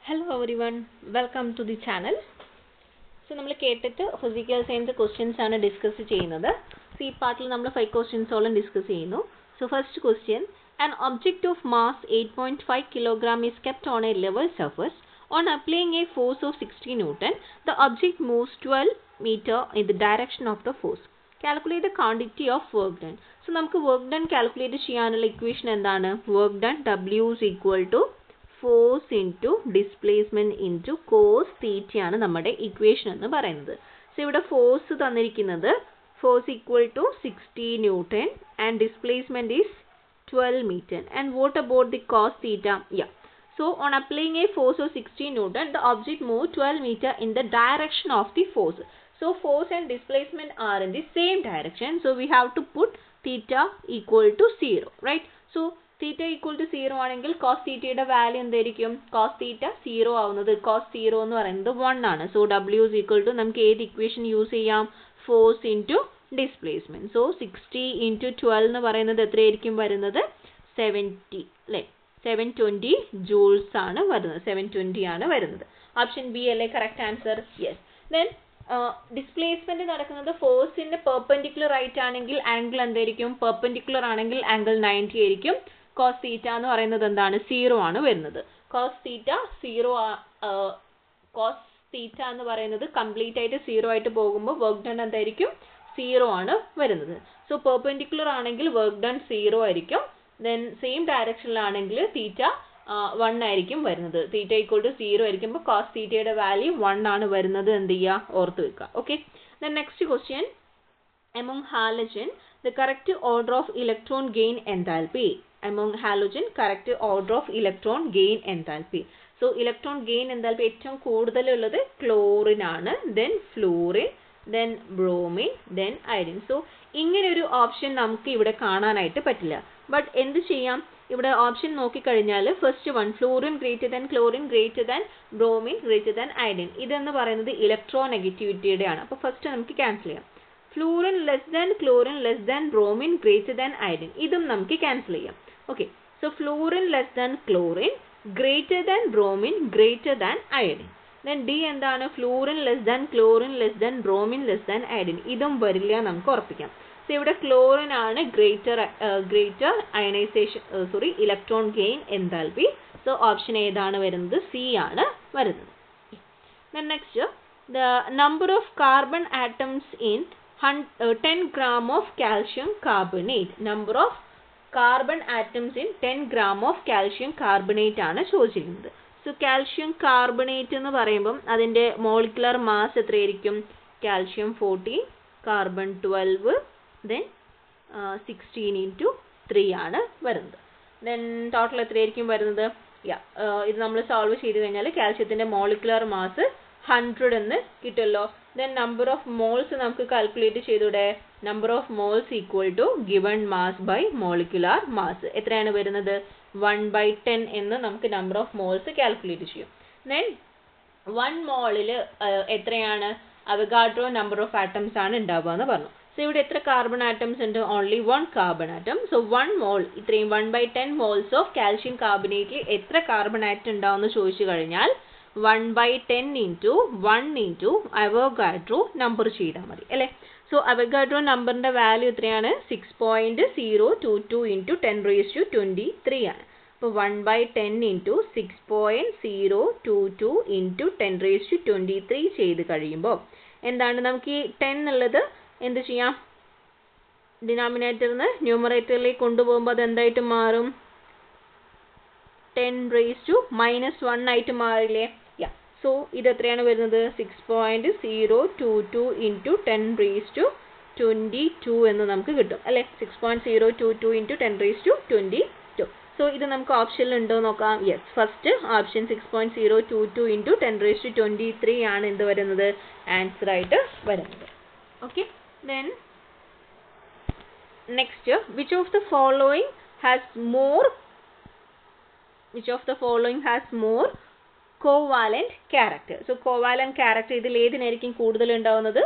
Hello everyone, welcome to the channel. So നമ്മൾ കേട്ടിട്ട് physical science questions ആണ് discuss ചെയ്യുന്നത്. സോ ഈ പാർട്ടിൽ നമ്മൾ 5 ക്വസ്റ്റ്യൻസോളം ഡിസ്കസ് ചെയ്യുന്നു. So first question, an object of mass 8.5 kg is kept on a level surface. On applying a force of 60 Newton, the object moves 12 meter in the direction of the force. Calculate the quantity of work done. So നമുക്ക് work done calculate ചെയ്യാനുള്ള equation എന്താണ്? Work done W is equal to force into displacement into cos theta ആണ് നമ്മുടെ equation എന്ന് പറയുന്നത്. So ഇവിടെ force തന്നിരിക്കുന്നത് force equal to 60 newton and displacement is 12 meter. And what about the cos theta? Yeah. So on applying a force of 60 Newton, the object moved 12 meter in the direction of the force. So force and displacement are in the same direction. So we have to put theta equal to 0, right? So theta equal to 0 ആണെങ്കിൽ cos theta യുടെ value എന്തായിരിക്കും? cos theta 0 ആവുന്നത് cos 0 എന്ന് പറയുന്നത് 1 ആണ്. So W is equal to നമുക്ക് ഏത് equation use ചെയ്യാം? Force into displacement. So 60 into 12 എന്ന് പറയുന്നത് എത്രയായിരിക്കും വരുന്നത്? 70 അല്ലേ? 720 joules ആണ് വരുന്നത്. 720 ആണ് വരുന്നത്. ഓപ്ഷൻ ബി അല്ലേ correct answer? Yes. Then displacement നടക്കുന്നത് ഫോഴ്സിന്റെ പെർപെൻഡിക്കുലർ ആയിട്ട് ആണെങ്കിൽ ആംഗിൾ എന്തായിരിക്കും? പെർപെൻഡിക്കുലർ ആണെങ്കിൽ ആംഗിൾ 90 ആയിരിക്കും. കോസ് തീറ്റ എന്ന് പറയുന്നത് എന്താണ്? 0 ആണ് വരുന്നത്. കോസ് തീറ്റ 0 കോസ് തീറ്റ എന്ന് പറയുന്നത് കംപ്ലീറ്റ് ആയിട്ട് 0 ആയിട്ട് പോകുമ്പോൾ വർക്ക് ഡൺ എന്തായിരിക്കും? 0 ആണ് വരുന്നത്. സോ പെർപെൻഡിക്കുലർ ആണെങ്കിൽ വർക്ക് ഡൺ 0 ആയിരിക്കും. ദെൻ സെയിം ഡയറക്ഷനിലാണെങ്കിൽ തീറ്റ 1 ആയിരിക്കും വരുന്നത്. തീറ്റ ഈക്വൽ ടു 0 ആയിരിക്കുമ്പോൾ കോസ് തീറ്റയുടെ വാല്യൂ 1 ആണ് വരുന്നത്. എന്ത് ചെയ്യുക? ഓർത്ത് വെക്കുക. Okay. Then next question, among halogen the correct order of electron gain enthalpy. Among halogen correct order of electron gain enthalpy. So electron gain enthalpy ഏറ്റവും കൂടുതലുള്ളത് ക്ലോറിൻ ആണ്, then fluorine, then bromine, then iodine. So ഇങ്ങനെ ഒരു option നമുക്ക് ഇവിടെ കാണാനായിട്ട് പറ്റില്ല. But എന്ത് ചെയ്യാം? ഇവിടെ ഓപ്ഷൻ നോക്കിക്കഴിഞ്ഞാൽ first one fluorine greater than chlorine greater than bromine greater than iodine, ഇതെന്ന് പറയുന്നത് ഇലക്ട്രോ നെഗറ്റിവിറ്റിയുടെ ആണ്. അപ്പോൾ ഫസ്റ്റ് നമുക്ക് ക്യാൻസൽ ചെയ്യാം. Fluorine less than chlorine less than bromine greater than iodine, ഇതും നമുക്ക് ക്യാൻസൽ ചെയ്യാം. Okay. So fluorine less than chlorine greater than bromine greater than iodine. Then D എന്താണ്? Fluorine less than chlorine less than bromine less than iodine, ഇതും വരില്ല നമുക്ക് ഉറപ്പിക്കാം. So ഇവിടെ chlorine ആണ് greater ionization electron gain enthalpy. So option ഏതാണ് വരുന്നത്? C ആണ് വരുന്നത്. Then next, the number of carbon atoms in 10 gram of calcium carbonate. Number of carbon atoms in 10 gram of calcium carbonate ആണ് ചോദിച്ചിരിക്കുന്നത്. So calcium carbonate എന്ന് പറയുമ്പം അതിൻ്റെ molecular mass എത്രയായിരിക്കും? കാൽഷ്യം 14, കാർബൺ 12, ദെൻ 16 into 3 ആണ് വരുന്നത്. ദെൻ ടോട്ടൽ എത്രയായിരിക്കും വരുന്നത്? ഇത് നമ്മൾ സോൾവ് ചെയ്ത് കഴിഞ്ഞാൽ കാൽഷ്യത്തിൻ്റെ മോളിക്കുലർ മാസ് 100 എന്ന് കിട്ടുമല്ലോ. ദെൻ നമ്പർ ഓഫ് മോൾസ് നമുക്ക് കാൽക്കുലേറ്റ് ചെയ്തൂടെ? Number of moles equal to given mass by molecular mass. എത്രയാണ് വരുന്നത്? 1/10 എന്ന് നമുക്ക് നമ്പർ ഓഫ് മോൾസ് കാൽക്കുലേറ്റ് ചെയ്യും. ദെൻ 1 മോളിൽ എത്രയാണ്? അവഗാഡ്രോ നമ്പർ ഓഫ് ആറ്റംസ് ആണ് ഉണ്ടാവുക എന്ന് പറഞ്ഞു. സോ ഇവിടെ എത്ര കാർബൺ ആറ്റംസ് ഉണ്ട്? Only 1 carbon atom. സോ 1 മോൾ ഇത്രയും 1/10 മോൾസ് ഓഫ് കാൽഷ്യം കാർബണേറ്റിൽ എത്ര കാർബൺ ആറ്റം ഉണ്ടാവും എന്ന് ചോദിച്ചു കഴിഞ്ഞാൽ 1/10 into 1 into അവഗാഡ്രോ നമ്പർ ചെയ്താൽ മതി അല്ലേ? സോ അവഗാഡ്രോ നമ്പറിൻ്റെ വാല്യൂ എത്രയാണ്? 6.022 into 10⁻23 ആണ്. അപ്പോൾ 1/10 into 6.022 into 10⁻23 ചെയ്ത് കഴിയുമ്പോൾ എന്താണ്? നമുക്ക് ഈ 10 ഉള്ളത് എന്ത് ചെയ്യാം? ഡിനോമിനേറ്ററിന് ന്യൂമറേറ്ററിലേക്ക് കൊണ്ടുപോകുമ്പോൾ അത് എന്തായിട്ട് മാറും? 10⁻⁻1 ആയിട്ട് മാറില്ലേ? സോ ഇത് എത്രയാണ് വരുന്നത്? 6.022 into 10⁻22 എന്ന് നമുക്ക് കിട്ടും അല്ലേ? 6.022 into 10⁻22. സോ ഇത് നമുക്ക് ഓപ്ഷനിൽ ഉണ്ടോ നോക്കാം. യെസ്, ഫസ്റ്റ് ഓപ്ഷൻ 6.022 into 10⁻23 ആണ് എന്ത് വരുന്നത്? ആൻസർ ആയിട്ട് വരുന്നത്. Okay. Then next, which of the following has more covalent character? So covalent character ഇതിൽ ഏതിനായിരിക്കും കൂടുതൽ ഉണ്ടാവുന്നത്?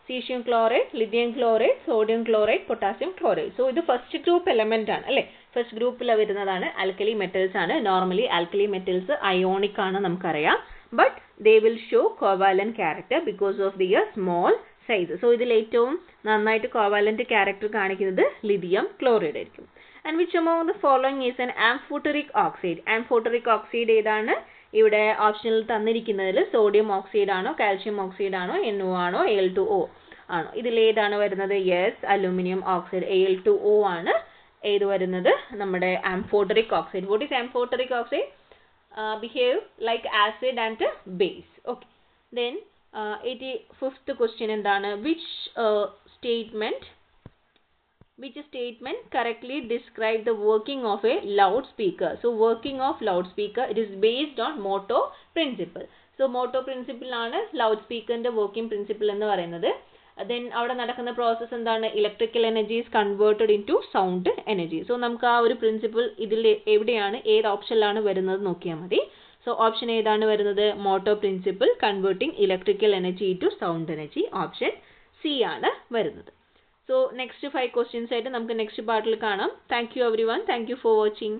cesium chloride, lithium chloride, sodium chloride, potassium chloride. So ഇത് ഫസ്റ്റ് ഗ്രൂപ്പ് എലമെന്റ് ആണ് അല്ലേ, ഫസ്റ്റ് ഗ്രൂപ്പിൽ വരുന്നതാണ് ആൽക്കലി മെറ്റൽസ് ആണ്. നോർമലി ആൽക്കലി മെറ്റൽസ് അയോണിക് ആണ് നമുക്കറിയാം, but they will show covalent character because of their small size. So ഇതിൽ ഏറ്റവും നന്നായിട്ട് കോവാലന്റ് ക്യാരക്ടർ കാണിക്കുന്നത് ലിഥിയം ക്ലോറൈഡ് ആയിരിക്കും. And which among the following is an amphoteric oxide? Amphoteric oxide ഏതാണ്? ഇവിടെ ഓപ്ഷനിൽ തന്നിരിക്കുന്നതിൽ സോഡിയം ഓക്സൈഡ് ആണോ, കാൽഷ്യം ഓക്സൈഡ് ആണോ, NO ആണോ, Al2O ആണോ? ഇതിൽ ഏതാണ് വരുന്നത്? യെസ്, അലൂമിനിയം ഓക്സൈഡ് Al2O ആണ് ഏത് വരുന്നത്? നമ്മുടെ amphoteric oxide. What is amphoteric oxide? Behave like acid and base. Okay. Then 85th question എന്താണ്? Which statement correctly describe the working of a loudspeaker? So working of loudspeaker, it is based on Motto principle. So Motto principle ആണ് loudspeakerന്റെ working principle എന്ന് പറയുന്നത്. Then അവിടെ നടക്കുന്ന process എന്താണ്? Electrical energy is converted into sound energy. So നമുക്ക് ആ ഒരു principle ഇതിൽ എവിടെയാണ്, ഏത് ഓപ്ഷനിലാണ് വരുന്നത് നോക്കിയാൽ മതി. സോ ഓപ്ഷൻ ഏതാണ് വരുന്നത്? Motto principle converting electrical energy to sound energy. Option C ആണ് വരുന്നത്. So next 5 questions ആയിട്ട് നമുക്ക് next പാർട്ടിൽ കാണാം. Thank you everyone. Thank you for watching.